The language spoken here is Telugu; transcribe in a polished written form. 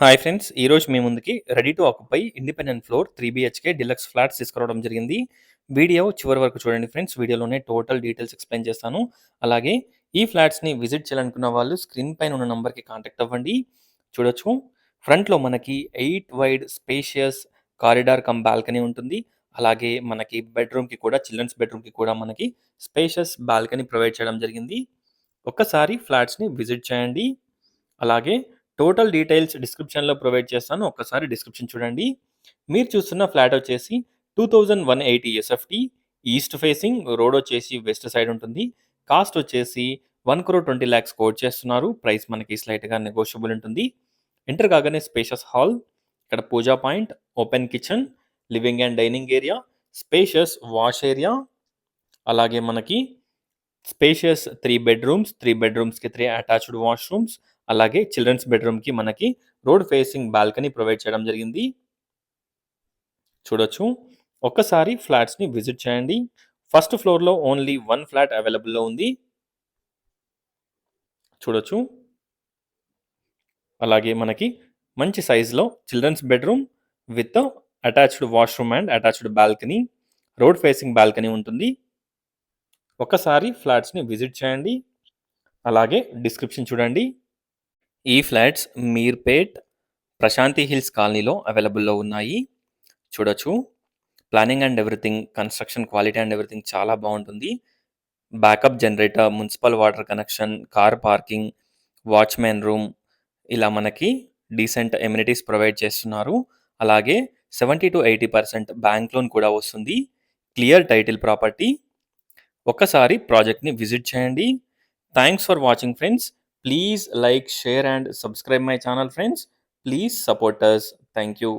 Hi friends! ఈరోజు మీ ముందుకి ready to occupy independent floor 3 BHK deluxe flats తీసుకురావడం జరిగింది. వీడియో చివరి వరకు చూడండి ఫ్రెండ్స్. వీడియోలోనే టోటల్ డీటెయిల్స్ ఎక్స్‌ప్లెయిన్ చేస్తాను. అలాగే ఈ ఫ్లాట్స్‌ని విజిట్ చేయాలనుకున్న వాళ్ళు స్క్రీన్ పైన ఉన్న నంబర్‌కి కాంటాక్ట్ అవ్వండి. చూడొచ్చు ఫ్రంట్‌లో మనకి 8 wide spacious corridor come balcony ఉంటుంది. అలాగే మనకి బెడ్‌రూమ్‌కి కూడా చిల్డ్రన్స్ బెడ్‌రూమ్‌కి కూడా మనకి స్పేషియస్ బాల్కనీ ప్రొవైడ్ చేయడం జరిగింది. ఒక్కసారి ఫ్లాట్స్‌ని విజిట్ చేయండి. అలాగే టోటల్ డీటెయిల్స్ డిస్క్రిప్షన్‌లో ప్రొవైడ్ చేస్తాను. ఒక్కసారి డిస్క్రిప్షన్ చూడండి. మీరు చూస్తున్న ఫ్లాట్ వచ్చేసి 2180 ఎస్ఎఫ్‌టి ఈస్ట్ ఫేసింగ్ రోడ్ వచ్చేసి వెస్ట్ సైడ్ ఉంటుంది. కాస్ట్ వచ్చేసి 1,20,00,000 కోట్ చేస్తున్నారు. ప్రైస్ మనకి స్లైట్‌గా నెగోషియబుల్ ఉంటుంది. ఎంటర్ కాగానే స్పేషియస్ హాల్, ఇక్కడ pooja point, open kitchen, living and dining area, spacious wash area, అలాగే మనకి స్పేషియస్ 3 బెడ్‌రూమ్స్, 3 బెడ్‌రూమ్స్‌కి 3 అటాచ్డ్ వాష్‌రూమ్స్, అలాగే చిల్డ్రన్స్ బెడ్‌రూమ్‌కి మనకి రోడ్ ఫేసింగ్ బాల్కనీ ప్రొవైడ్ చేయడం జరిగింది. చూడొచ్చు. ఒక్కసారి ఫ్లాట్స్‌ని విజిట్ చేయండి. ఫస్ట్ ఫ్లోర్‌లో ఓన్లీ 1 ఫ్లాట్ అవైలబుల్‌లో ఉంది. చూడొచ్చు. అలాగే మనకి మంచి సైజ్‌లో children's bedroom with attached washroom and attached balcony, road facing balcony ఉంటుంది. ఒక్కసారి ఫ్లాట్స్‌ని విజిట్ చేయండి. అలాగే డిస్క్రిప్షన్ చూడండి. ఈ ఫ్లాట్స్ మీర్పేట్, ప్రశాంతి హిల్స్ కాలనీలో అవైలబుల్‌లో ఉన్నాయి. చూడొచ్చు. Planning and everything, construction quality and everything చాలా బావుంటుంది. Backup generator, municipal water connection, car parking, watchmen room ఇలా మనకి డీసెంట్ ఎమ్యూనిటీస్ ప్రొవైడ్ చేస్తున్నారు. అలాగే 70-80% బ్యాంక్ లోన్ కూడా వస్తుంది. Clear title property. ఒక్కసారి ప్రాజెక్ట్‌ని విజిట్ చేయండి. Thanks for watching friends. Please like, share and subscribe my channel friends. Please support us. Thank you.